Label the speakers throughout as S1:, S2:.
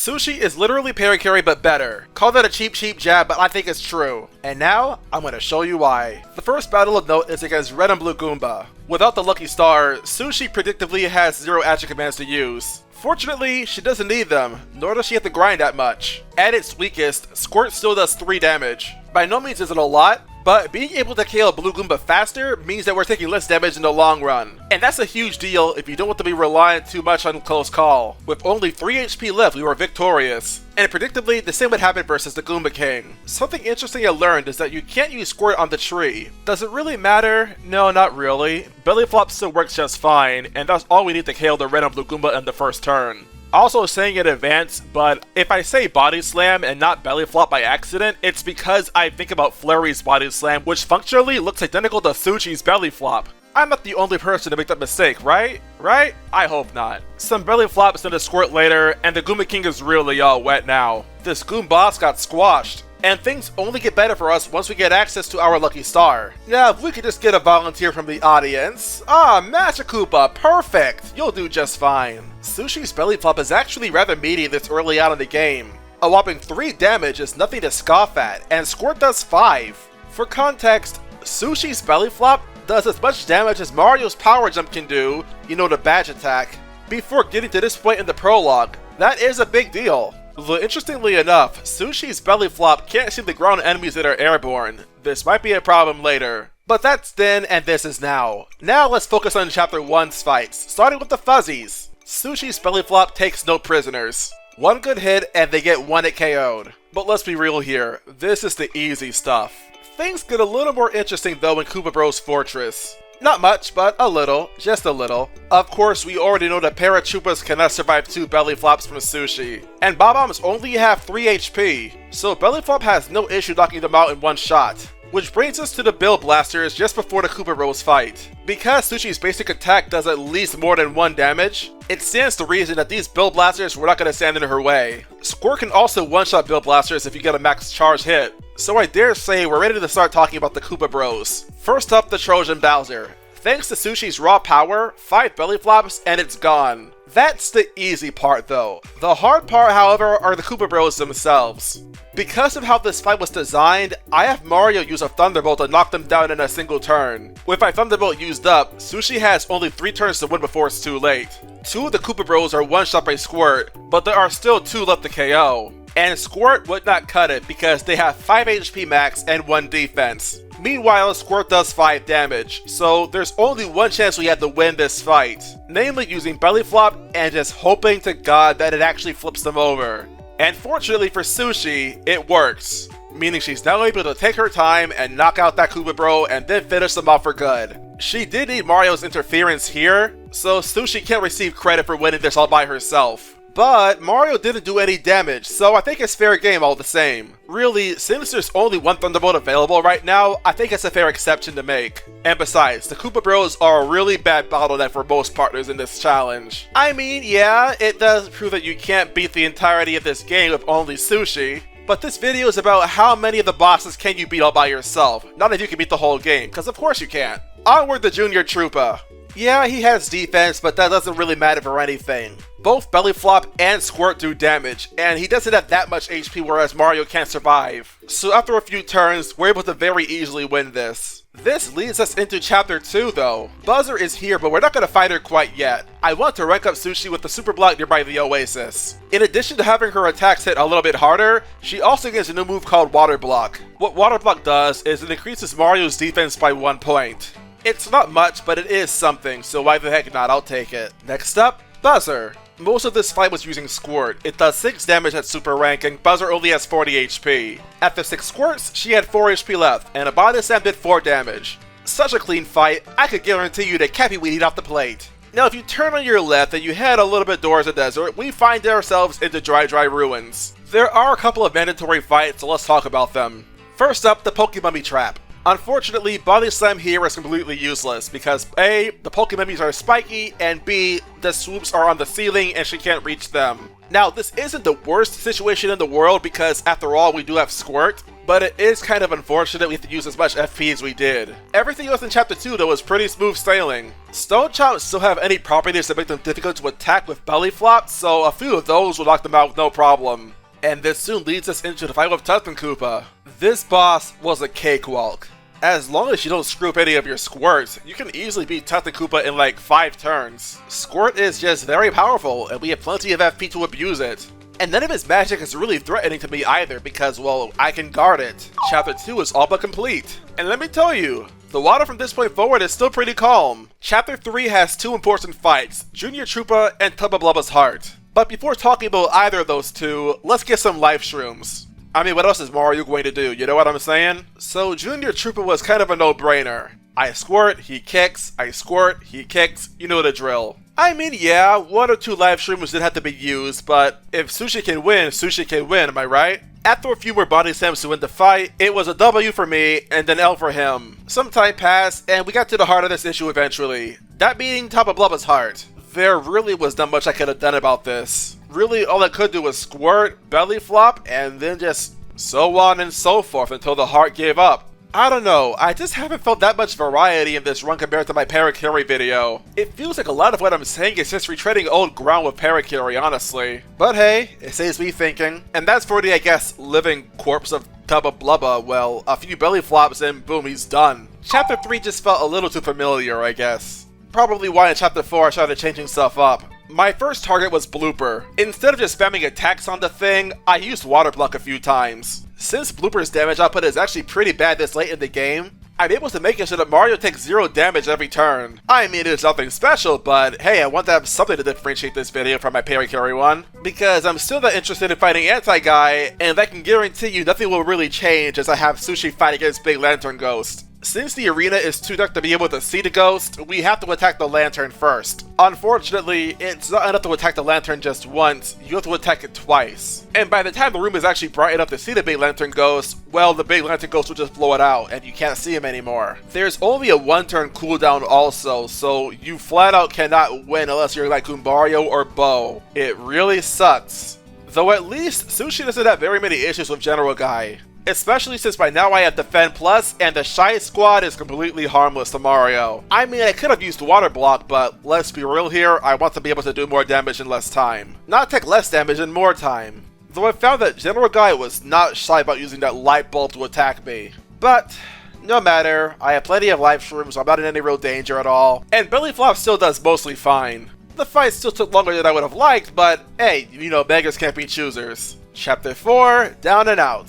S1: Sushie is literally Parakarry but better. Call that a cheap jab, but I think it's true. And now, I'm gonna show you why. The first battle of note is against Red and Blue Goomba. Without the Lucky Star, Sushie predictably has 0 action commands to use. Fortunately, she doesn't need them, nor does she have to grind that much. At its weakest, Squirt still does 3 damage. By no means is it a lot, but being able to KO Blue Goomba faster means that we're taking less damage in the long run. And that's a huge deal if you don't want to be reliant too much on close call. With only 3 HP left, we were victorious. And predictably, the same would happen versus the Goomba King. Something interesting I learned is that you can't use Squirt on the tree. Does it really matter? No, not really. Belly Flop still works just fine, and that's all we need to KO the Red and Blue Goomba in the first turn. Also saying in advance, but if I say Body Slam and not Belly Flop by accident, it's because I think about Flurry's Body Slam, which functionally looks identical to Sushie's Belly Flop. I'm not the only person to make that mistake, right? Right? I hope not. Some Belly Flops and a Squirt later, and the Goomba King is really all wet now. This Goom boss got squashed. And things only get better for us once we get access to our Lucky Star. Now, if we could just get a volunteer from the audience. Master Koopa, perfect! You'll do just fine. Sushie's Belly Flop is actually rather meaty this early out in the game. A whopping 3 damage is nothing to scoff at, and Squirt does 5. For context, Sushie's Belly Flop does as much damage as Mario's Power Jump can do, you know, the badge attack, before getting to this point in the prologue. That is a big deal. Though interestingly enough, Sushie's Belly Flop can't seem to ground enemies that are airborne. This might be a problem later. But that's then and this is now. Now let's focus on Chapter 1's fights, starting with the Fuzzies. Sushie's Belly Flop takes no prisoners. 1 good hit and they get 1 hit KO'd. But let's be real here, this is the easy stuff. Things get a little more interesting though in Koopa Bros Fortress. Not much, but a little, just a little. Of course, we already know that Troopas cannot survive 2 Belly Flops from Sushie. And Bob-ombs only have 3 HP, so Belly Flop has no issue knocking them out in 1 shot. Which brings us to the Bill Blasters just before the Koopa Bros fight. Because Sushie's basic attack does at least more than 1 damage, it stands to reason that these Bill Blasters were not going to stand in her way. Squirt can also one-shot Bill Blasters if you get a max charge hit. So I dare say we're ready to start talking about the Koopa Bros. First up, the Trojan Bowser. Thanks to Sushie's raw power, 5 Belly Flops and it's gone. That's the easy part though. The hard part, however, are the Koopa Bros themselves. Because of how this fight was designed, I have Mario use a Thunderbolt to knock them down in a single turn. With my Thunderbolt used up, Sushie has only 3 turns to win before it's too late. 2 of the Koopa Bros are one-shot by Squirt, but there are still 2 left to KO. And Squirt would not cut it because they have 5 HP max and 1 defense. Meanwhile, Squirt does 5 damage, so there's only 1 chance we have to win this fight. Namely using Belly Flop and just hoping to God that it actually flips them over. And fortunately for Sushie, it works. Meaning she's now able to take her time and knock out that Koopa Bro and then finish them off for good. She did need Mario's interference here, so Sushie can't receive credit for winning this all by herself. But Mario didn't do any damage, so I think it's fair game all the same. Really, since there's only 1 Thunderbolt available right now, I think it's a fair exception to make. And besides, the Koopa Bros are a really bad bottleneck for most partners in this challenge. I mean, yeah, it does prove that you can't beat the entirety of this game with only Sushie. But this video is about how many of the bosses can you beat all by yourself, not if you can beat the whole game, because of course you can't. Onward the Junior Troopa. Yeah, he has defense, but that doesn't really matter for anything. Both Belly Flop and Squirt do damage, and he doesn't have that much HP whereas Mario can't survive. So after a few turns, we're able to very easily win this. This leads us into Chapter 2 though. Buzzar is here, but we're not going to fight her quite yet. I want to rank up Sushie with the Super Block nearby the Oasis. In addition to having her attacks hit a little bit harder, she also gets a new move called Water Block. What Water Block does is it increases Mario's defense by 1 point. It's not much, but it is something, so why the heck not, I'll take it. Next up, Buzzar. Most of this fight was using Squirt. It does 6 damage at super rank and Buzzar only has 40 HP. After 6 squirts, she had 4 HP left, and a Body Slam did 4 damage. Such a clean fight, I could guarantee you that Cappy would eat off the plate. Now if you turn on your left and you head a little bit towards the desert, we find ourselves into Dry Ruins. There are a couple of mandatory fights, so let's talk about them. First up, the Pokemummy Trap. Unfortunately, Body Slam here is completely useless because A, the Pokemummies are spiky, and B, the swoops are on the ceiling and she can't reach them. Now, this isn't the worst situation in the world because after all, we do have Squirt, but it is kind of unfortunate we have to use as much FP as we did. Everything else in Chapter 2 though was pretty smooth sailing. Stone Chomps still have any properties that make them difficult to attack with belly flops, so a few of those will knock them out with no problem. And this soon leads us into the fight with Tusken Koopa. This boss was a cakewalk. As long as you don't screw up any of your squirts, you can easily beat Tusken Koopa in like 5 turns. Squirt is just very powerful, and we have plenty of FP to abuse it. And none of his magic is really threatening to me either because, well, I can guard it. Chapter 2 is all but complete. And let me tell you, the water from this point forward is still pretty calm. Chapter 3 has 2 important fights, Junior Troopa and Tubba Blubba's Heart. But before talking about either of those two, let's get some life shrooms. I mean, what else is Mario going to do, you know what I'm saying? So Junior Troopa was kind of a no-brainer. I squirt, he kicks, I squirt, he kicks, you know the drill. I mean, yeah, 1 or 2 live streamers did have to be used, but if Sushie can win, am I right? After a few more body slams to win the fight, it was a W for me, and then L for him. Some time passed, and we got to the heart of this issue eventually. That being Tubba Blubba's Heart. There really was not much I could have done about this. Really, all I could do was squirt, belly flop, and then just so on and so forth until the heart gave up. I don't know, I just haven't felt that much variety in this run compared to my Parakarry video. It feels like a lot of what I'm saying is just retreading old ground with Parakarry, honestly. But hey, it saves me thinking. And that's for the, I guess, living corpse of Tubba Blubba. Well, a few belly flops and boom, he's done. Chapter 3 just felt a little too familiar, I guess. Probably why in Chapter 4 I started changing stuff up. My first target was Blooper. Instead of just spamming attacks on the thing, I used Water Block a few times. Since Blooper's damage output is actually pretty bad this late in the game, I'm able to make it so that Mario takes 0 damage every turn. I mean, it's nothing special, but hey, I want to have something to differentiate this video from my Parakarry one, because I'm still not interested in fighting Anti-Guy, and I can guarantee you nothing will really change as I have Sushie fight against Big Lantern Ghost. Since the arena is too dark to be able to see the ghost, we have to attack the lantern first. Unfortunately, it's not enough to attack the lantern just once, you have to attack it twice. And by the time the room is actually bright enough to see the Big Lantern Ghost, well, the Big Lantern Ghost will just blow it out, and you can't see him anymore. There's only a 1-turn cooldown also, so you flat out cannot win unless you're like Goombario or Bo. It really sucks. Though at least, Sushie doesn't have very many issues with General Guy. Especially since by now I have Defend Plus, and the Shy Squad is completely harmless to Mario. I mean, I could have used Water Block, but let's be real here, I want to be able to do more damage in less time. Not take less damage in more time. Though I found that General Guy was not shy about using that light bulb to attack me. But no matter, I have plenty of life shrooms, so I'm not in any real danger at all. And Belly Flop still does mostly fine. The fight still took longer than I would have liked, but hey, you know, beggars can't be choosers. Chapter 4, Down and Out.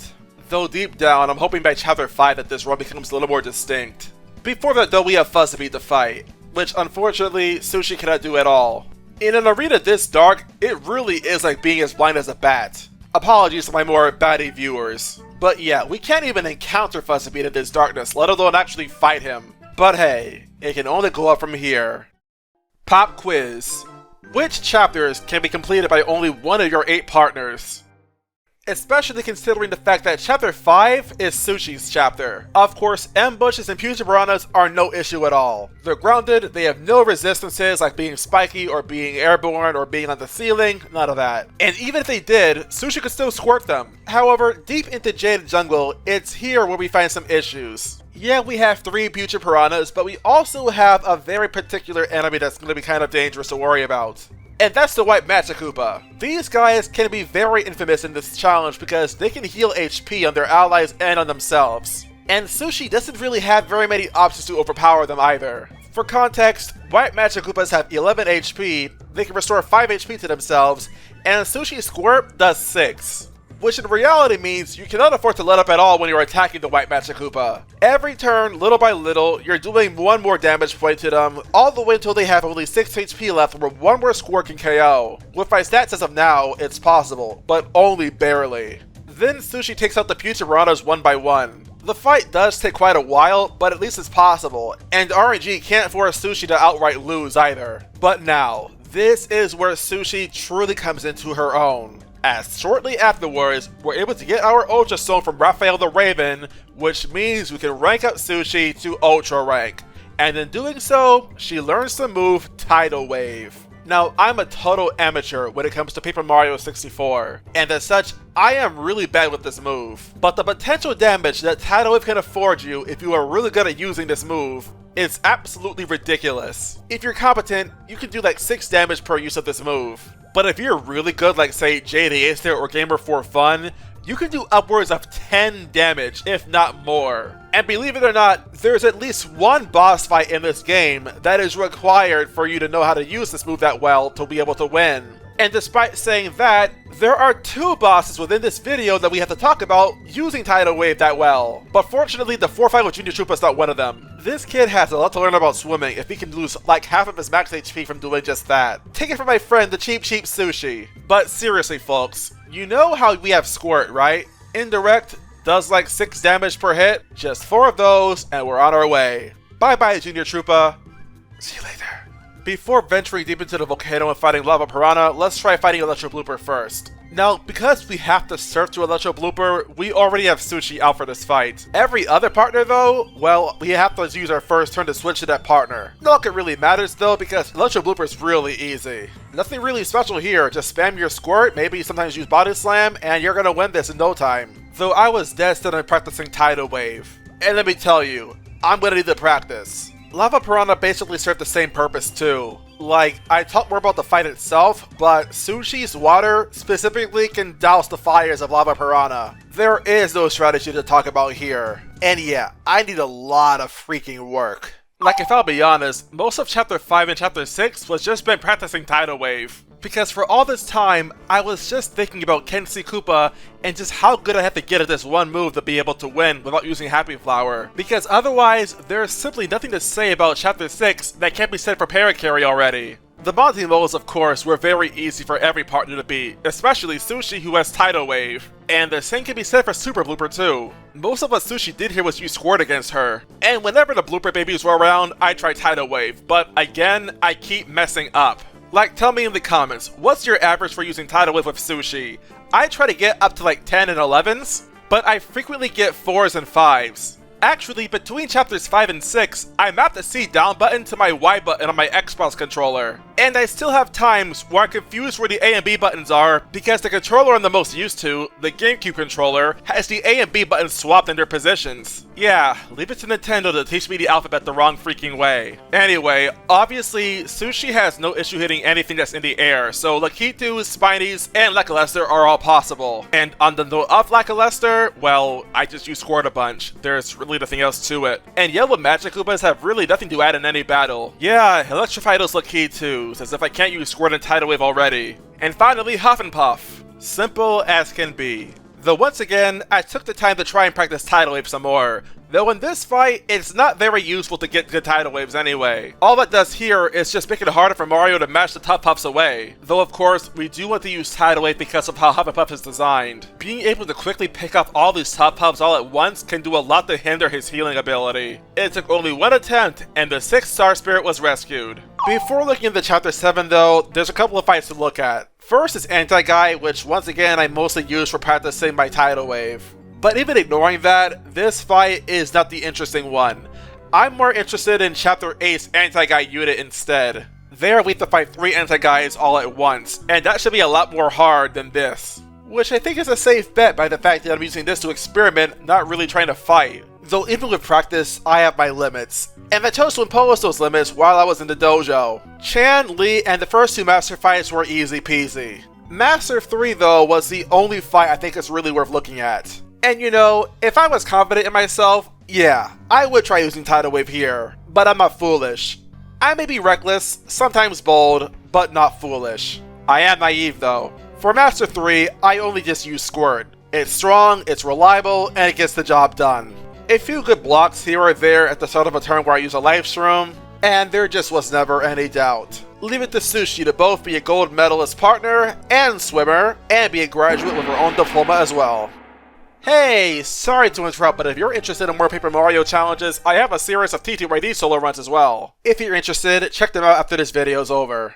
S1: Though deep down, I'm hoping by Chapter 5 that this run becomes a little more distinct. Before that though, we have Fuzz to beat the fight, which unfortunately, Sushie cannot do at all. In an arena this dark, it really is like being as blind as a bat. Apologies to my more batty viewers. But yeah, we can't even encounter Fuzz to beat in this darkness, let alone actually fight him. But hey, it can only go up from here. Pop quiz. Which chapters can be completed by only one of your 8 partners? Especially considering the fact that Chapter 5 is Sushie's chapter. Of course, ambushes and future piranhas are no issue at all. They're grounded, they have no resistances like being spiky or being airborne or being on the ceiling, none of that. And even if they did, Sushie could still squirt them. However, deep into Jade Jungle, it's here where we find some issues. Yeah, we have 3 future piranhas, but we also have a very particular enemy that's going to be kind of dangerous to worry about. And that's the White Magic Koopa. These guys can be very infamous in this challenge because they can heal HP on their allies and on themselves. And Sushie doesn't really have very many options to overpower them either. For context, White Magic Koopas have 11 HP, they can restore 5 HP to themselves, and Sushie's Squirt does 6. Which in reality means you cannot afford to let up at all when you're attacking the White Magic Koopa. Every turn, little by little, you're doing 1 more damage point to them, all the way until they have only 6 HP left where 1 more squirt can KO. With my stats as of now, it's possible, but only barely. Then Sushie takes out the future piranhas 1 by 1. The fight does take quite a while, but at least it's possible, and RNG can't force Sushie to outright lose either. But now, this is where Sushie truly comes into her own. As shortly afterwards, we're able to get our Ultra Stone from Raphael the Raven, which means we can rank up Sushie to Ultra rank. And in doing so, she learns the move Tidal Wave. Now, I'm a total amateur when it comes to Paper Mario 64, and as such, I am really bad with this move. But the potential damage that Tidal Wave can afford you if you are really good at using this move is absolutely ridiculous. If you're competent, you can do like 6 damage per use of this move. But if you're really good like say JDAcer or Gamer for Fun, you can do upwards of 10 damage, if not more. And believe it or not, there's at least one boss fight in this game that is required for you to know how to use this move that well to be able to win. And despite saying that, there are 2 bosses within this video that we have to talk about using Tidal Wave that well. But fortunately, the 4-5 with Junior Troopa is not one of them. This kid has a lot to learn about swimming if he can lose like half of his max HP from doing just that. Take it from my friend, the Cheep Cheep Sushie. But seriously folks, you know how we have Squirt, right? Indirect, does like 6 damage per hit. Just 4 of those and we're on our way. Bye bye Junior Troopa. See you later. Before venturing deep into the volcano and fighting Lava Piranha, let's try fighting Electro Blooper first. Now, because we have to surf to Electro Blooper, we already have Sushie out for this fight. Every other partner though, well, we have to use our first turn to switch to that partner. Not like it really matters though, because Electro Blooper is really easy. Nothing really special here, just spam your Squirt, maybe sometimes use Body Slam, and you're gonna win this in no time. Though I was dead set on practicing Tidal Wave. And let me tell you, I'm gonna need to practice. Lava Piranha basically served the same purpose too. Like, I talked more about the fight itself, but Sushie's water specifically can douse the fires of Lava Piranha. There is no strategy to talk about here. And yeah, I need a lot of freaking work. Like, if I'll be honest, most of Chapter 5 and Chapter 6 was just been practicing Tidal Wave. Because for all this time, I was just thinking about Kenshi Koopa and just how good I have to get at this one move to be able to win without using Happy Flower. Because otherwise, there's simply nothing to say about Chapter 6 that can't be said for Parakarry already. The Monty modes, of course, were very easy for every partner to beat, especially Sushie who has Tidal Wave. And the same can be said for Super Blooper too. Most of what Sushie did here was use Squirt against her. And whenever the Blooper babies were around, I tried Tidal Wave, but again, I keep messing up. Like, tell me in the comments, what's your average for using Tidal Wave with Sushie? I try to get up to like 10 and 11s, but I frequently get 4s and 5s. Actually, between chapters 5 and 6, I mapped the C down button to my Y button on my Xbox controller. And I still have times where I confuse where the A and B buttons are because the controller I'm the most used to, the GameCube controller, has the A and B buttons swapped in their positions. Yeah, leave it to Nintendo to teach me the alphabet the wrong freaking way. Anyway, obviously, Sushie has no issue hitting anything that's in the air, so Lakitus, Spinies, and Lackluster are all possible. And on the note of Lackluster, well, I just use Squirt a bunch. There's really nothing else to it. And Yellow Magic Koopas have really nothing to add in any battle. Yeah, electrify those Lakitus, as if I can't use Squirt and Tidal Wave already. And finally, Huff and Puff. Simple as can be. Though once again, I took the time to try and practice Tidal Wave some more. Though in this fight, it's not very useful to get good Tidal Waves anyway. All that does here is just make it harder for Mario to mash the top puffs away. Though of course, we do want to use Tidal Wave because of how Huff and Puff is designed. Being able to quickly pick off all these top puffs all at once can do a lot to hinder his healing ability. It took only one attempt, and the 6th Star Spirit was rescued. Before looking into Chapter 7 though, there's a couple of fights to look at. First is Anti-Guy, which once again I mostly use for practicing my Tidal Wave. But even ignoring that, this fight is not the interesting one. I'm more interested in Chapter 8's Anti-Guy unit instead. There we have to fight 3 Anti-Guys all at once, and that should be a lot more hard than this. Which I think is a safe bet by the fact that I'm using this to experiment, not really trying to fight. Though even with practice, I have my limits. And I chose to impose those limits while I was in the dojo. Chan, Lee, and the first 2 Master fights were easy peasy. Master 3 though was the only fight I think is really worth looking at. And you know, if I was confident in myself, yeah, I would try using Tidal Wave here. But I'm not foolish. I may be reckless, sometimes bold, but not foolish. I am naive though. For Master 3, I only just use Squirt. It's strong, it's reliable, and it gets the job done. A few good blocks here or there at the start of a turn where I use a Life Shroom, and there just was never any doubt. Leave it to Sushie to both be a gold medalist partner and swimmer, and be a graduate with her own diploma as well. Hey, sorry to interrupt, but if you're interested in more Paper Mario challenges, I have a series of TTYD solo runs as well. If you're interested, check them out after this video is over.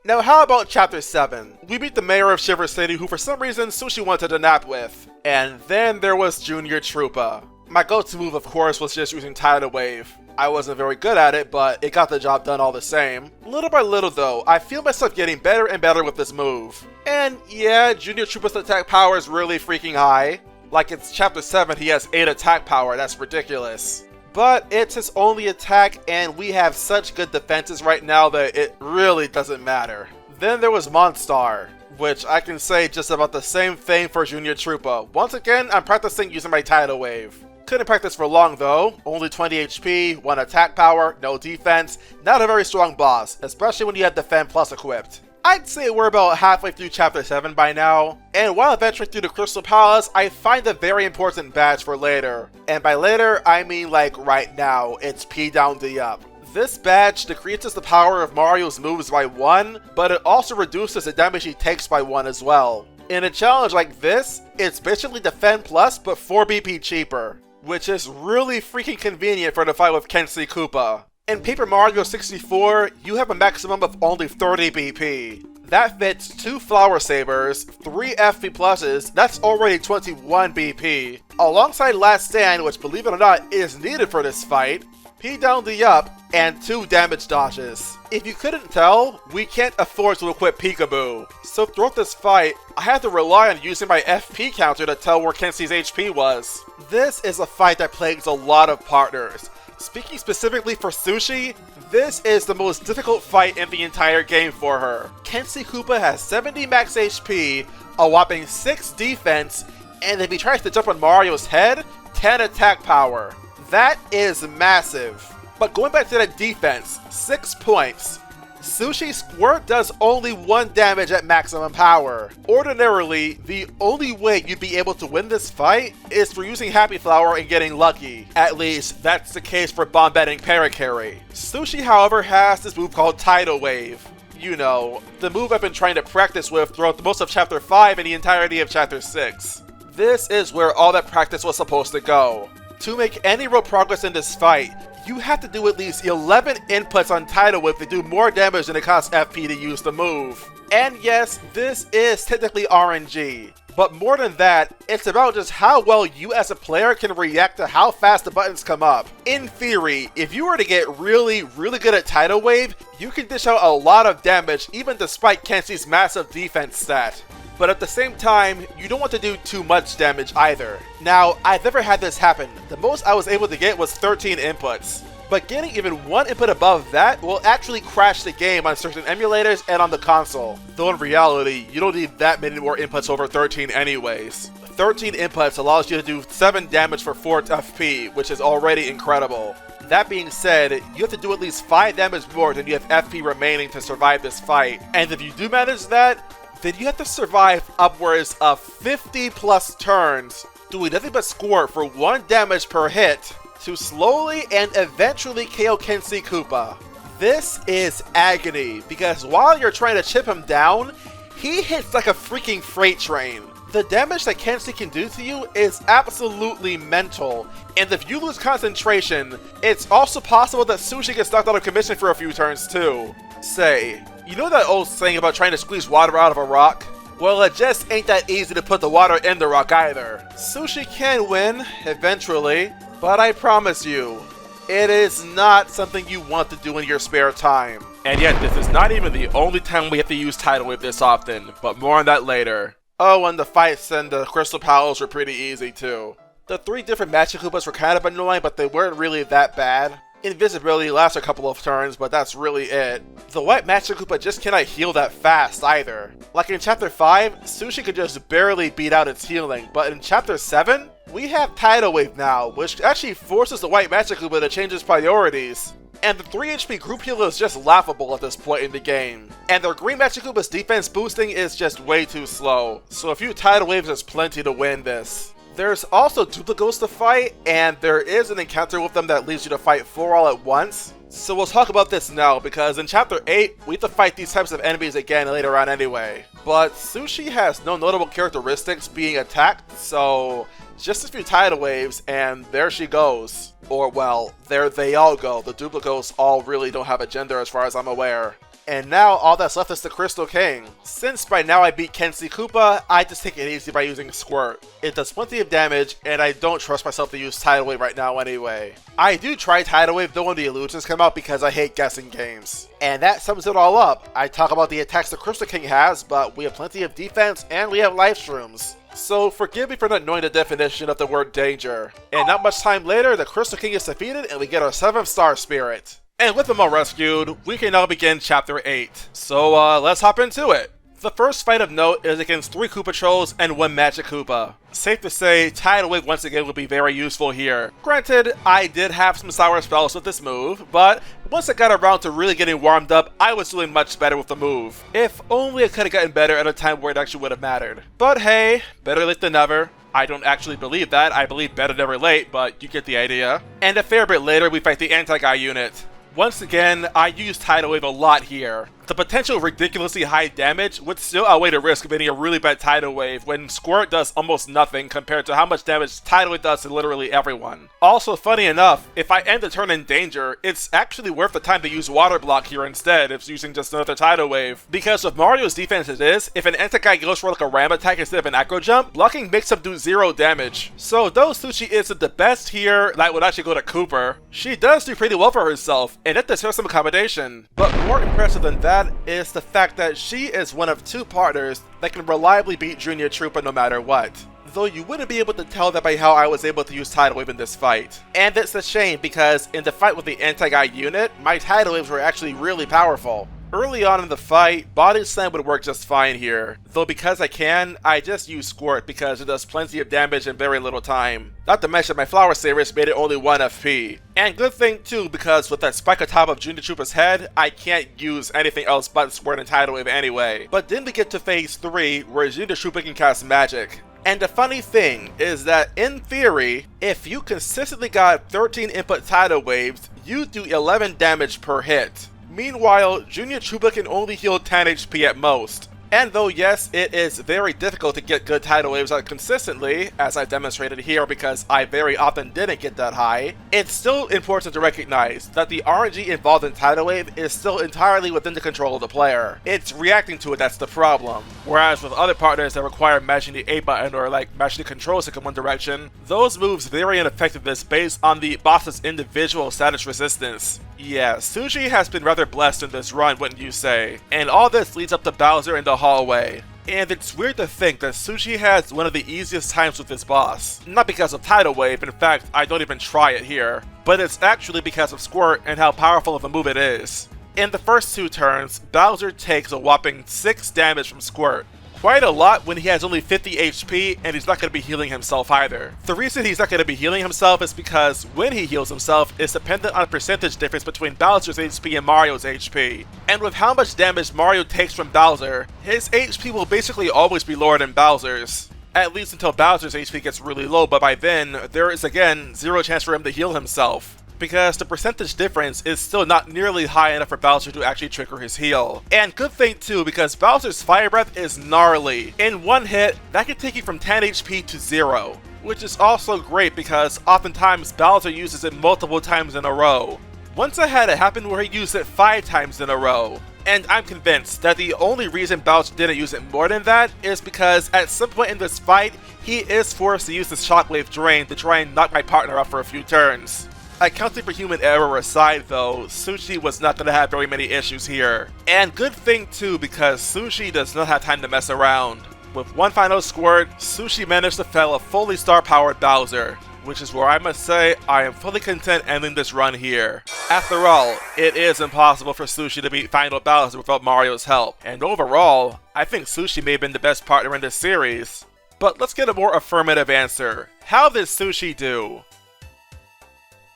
S1: Now how about Chapter 7? We meet the mayor of Shiver City who for some reason Sushie wanted to nap with. And then there was Junior Troopa. My go-to move, of course, was just using Tidal Wave. I wasn't very good at it, but it got the job done all the same. Little by little though, I feel myself getting better and better with this move. And yeah, Junior Troopa's attack power is really freaking high. Like it's chapter 7, he has 8 attack power, that's ridiculous. But it's his only attack and we have such good defenses right now that it really doesn't matter. Then there was Monstar, which I can say just about the same thing for Junior Troopa. Once again, I'm practicing using my Tidal Wave. Couldn't practice for long though, only 20 HP, 1 attack power, no defense, not a very strong boss, especially when you have Defend Plus equipped. I'd say we're about halfway through chapter 7 by now, and while adventuring through the Crystal Palace, I find a very important badge for later. And by later, I mean like right now, it's P down D up. This badge decreases the power of Mario's moves by 1, but it also reduces the damage he takes by 1 as well. In a challenge like this, it's basically Defend Plus but 4 BP cheaper, which is really freaking convenient for the fight with Kenshi Koopa. In Paper Mario 64, you have a maximum of only 30 BP. That fits 2 Flower Sabers, 3 FP Pluses, that's already 21 BP. Alongside Last Stand, which believe it or not is needed for this fight, P down D up, and 2 damage dodges. If you couldn't tell, we can't afford to equip Peekaboo. So throughout this fight, I had to rely on using my FP counter to tell where Kenshi's HP was. This is a fight that plagues a lot of partners. Speaking specifically for Sushie, this is the most difficult fight in the entire game for her. Kenshi Koopa has 70 max HP, a whopping 6 defense, and if he tries to jump on Mario's head, 10 attack power. That is massive. But going back to that defense, 6 points. Sushi's Squirt does only 1 damage at maximum power. Ordinarily, the only way you'd be able to win this fight is through using Happy Flower and getting lucky. At least, that's the case for bombetting Parakarry. Sushie, however, has this move called Tidal Wave. You know, the move I've been trying to practice with throughout most of Chapter 5 and the entirety of Chapter 6. This is where all that practice was supposed to go. To make any real progress in this fight, you have to do at least 11 inputs on Tidal Wave to do more damage than it costs FP to use the move. And yes, this is technically RNG, but more than that, it's about just how well you as a player can react to how fast the buttons come up. In theory, if you were to get really good at Tidal Wave, you can dish out a lot of damage even despite Kenshi's massive defense stat. But at the same time, you don't want to do too much damage either. Now, I've never had this happen. The most I was able to get was 13 inputs. But getting even 1 input above that will actually crash the game on certain emulators and on the console. Though in reality, you don't need that many more inputs over 13 anyways. 13 inputs allows you to do 7 damage for 4 FP, which is already incredible. That being said, you have to do at least 5 damage more than you have FP remaining to survive this fight. And if you do manage that, then you have to survive upwards of 50 plus turns, doing nothing but squirt for 1 damage per hit, to slowly and eventually KO Kenshi Koopa. This is agony, because while you're trying to chip him down, he hits like a freaking freight train. The damage that Kenshi can do to you is absolutely mental, and if you lose concentration, it's also possible that Sushie gets knocked out of commission for a few turns too. Say, you know that old saying about trying to squeeze water out of a rock? Well, it just ain't that easy to put the water in the rock either. Sushie can win, eventually, but I promise you, it is not something you want to do in your spare time. And yet, this is not even the only time we have to use Tidal Wave this often, but more on that later. Oh, and the fights in the Crystal Palace were pretty easy too. The 3 different Magic Koopas were kind of annoying, but they weren't really that bad. Invisibility lasts a couple of turns, but that's really it. The White Magic Koopa just cannot heal that fast either. Like in Chapter 5, Sushie could just barely beat out its healing, but in Chapter 7, we have Tidal Wave now, which actually forces the White Magic Koopa to change its priorities. And the 3 HP group heal is just laughable at this point in the game. And their Green Magic Koopa's defense boosting is just way too slow, so a few Tidal Waves is plenty to win this. There's also duplicates to fight, and there is an encounter with them that leads you to fight 4 all at once. So we'll talk about this now, because in Chapter 8, we have to fight these types of enemies again later on anyway. But Sushie has no notable characteristics being attacked, so just a few Tidal Waves, and there she goes. Or well, there they all go. The duplicates all really don't have a gender as far as I'm aware. And now all that's left is the Crystal King. Since by now I beat Kenshi Koopa, I just take it easy by using Squirt. It does plenty of damage, and I don't trust myself to use Tidal Wave right now anyway. I do try Tidal Wave though when the illusions come out because I hate guessing games. And that sums it all up. I talk about the attacks the Crystal King has, but we have plenty of defense and we have life shrooms. So forgive me for not knowing the definition of the word danger. And not much time later, the Crystal King is defeated and we get our 7th star spirit. And with them all rescued, we can now begin Chapter 8. So let's hop into it. The first fight of note is against 3 Koopa Trolls and 1 Magic Koopa. Safe to say, Tidal Wave once again will be very useful here. Granted, I did have some sour spells with this move, but once I got around to really getting warmed up, I was doing much better with the move. If only I could have gotten better at a time where it actually would have mattered. But hey, better late than never. I don't actually believe that, I believe better never late, but you get the idea. And a fair bit later, we fight the Anti-Guy unit. Once again, I use Tidal Wave a lot here. The potential ridiculously high damage would still outweigh the risk of getting a really bad Tidal Wave when Squirt does almost nothing compared to how much damage Tidal Wave does to literally everyone. Also, funny enough, if I end the turn in danger, it's actually worth the time to use Water Block here instead if using just another Tidal Wave. Because with Mario's defense it is, if an Anti-Guy goes for like a Ram attack instead of an Acro Jump, blocking makes him do 0 damage. So though Sushie isn't the best here, that would actually go to Kooper, she does do pretty well for herself, and that deserves some accommodation. But more impressive than that is the fact that she is one of 2 partners that can reliably beat Junior Troopa no matter what. Though you wouldn't be able to tell that by how I was able to use Tidal Wave in this fight. And it's a shame because in the fight with the Anti-Guy unit, my Tidal Waves were actually really powerful. Early on in the fight, Body Slam would work just fine here, though because I can, I just use Squirt because it does plenty of damage in very little time. Not to mention my Flower Savers made it only 1 FP. And good thing too, because with that spike atop of Junior Troopa's head, I can't use anything else but Squirt and Tidal Wave anyway. But then we get to phase 3, where Junior Troopa can cast magic. And the funny thing is that in theory, if you consistently got 13 input Tidal Waves, you do 11 damage per hit. Meanwhile, Junior Troopa can only heal 10 HP at most. And though yes, it is very difficult to get good Tidal Waves out consistently, as I've demonstrated here because I very often didn't get that high, it's still important to recognize that the RNG involved in Tidal Wave is still entirely within the control of the player. It's reacting to it that's the problem. Whereas with other partners that require mashing the A button or like mashing the control stick in one direction, those moves vary in effectiveness based on the boss's individual status resistance. Yeah, Sushie has been rather blessed in this run, wouldn't you say? And all this leads up to Bowser in the hallway. And it's weird to think that Sushie has one of the easiest times with this boss. Not because of Tidal Wave, in fact, I don't even try it here. But it's actually because of Squirt and how powerful of a move it is. In the first 2 turns, Bowser takes a whopping 6 damage from Squirt. Quite a lot when he has only 50 HP and he's not going to be healing himself either. The reason he's not going to be healing himself is because when he heals himself is dependent on a percentage difference between Bowser's HP and Mario's HP. And with how much damage Mario takes from Bowser, his HP will basically always be lower than Bowser's. At least until Bowser's HP gets really low, but by then, there is again 0 chance for him to heal himself. Because the percentage difference is still not nearly high enough for Bowser to actually trigger his heal. And good thing too, because Bowser's Fire Breath is gnarly. In 1 hit, that can take you from 10 HP to 0. Which is also great because oftentimes Bowser uses it multiple times in a row. Once I had it happen where he used it 5 times in a row. And I'm convinced that the only reason Bowser didn't use it more than that is because at some point in this fight, he is forced to use the Shockwave Drain to try and knock my partner up for a few turns. Accounting for human error aside though, Sushie was not going to have very many issues here. And good thing too, because Sushie does not have time to mess around. With 1 final squirt, Sushie managed to fell a fully star-powered Bowser, which is where I must say I am fully content ending this run here. After all, it is impossible for Sushie to beat Final Bowser without Mario's help. And overall, I think Sushie may have been the best partner in this series. But let's get a more affirmative answer. How did Sushie do?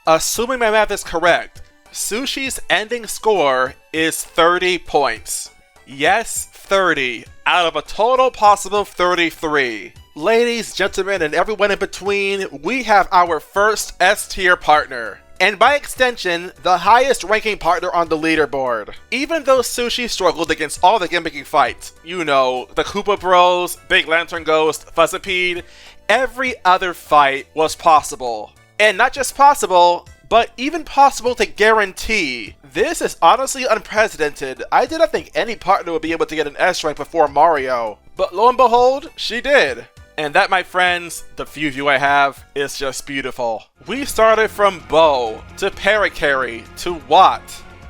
S1: Assuming my math is correct, Sushie's ending score is 30 points. Yes, 30, out of a total possible 33. Ladies, gentlemen, and everyone in between, we have our first S-tier partner. And by extension, the highest ranking partner on the leaderboard. Even though Sushie struggled against all the gimmicky fights, you know, the Koopa Bros, Big Lantern Ghost, Fuzzipede, every other fight was possible. And not just possible, but even possible to guarantee. This is honestly unprecedented. I did not think any partner would be able to get an S rank before Mario, but lo and behold, she did. And that, my friends, the few of you I have, is just beautiful. We started from Bo, to Parakarry, to Watt,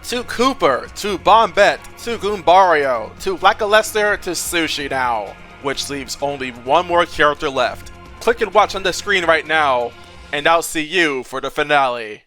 S1: to Kooper, to Bombette, to Goombario, to Lackluster, to Sushie now, which leaves only one more character left. Click and watch on the screen right now, and I'll see you for the finale.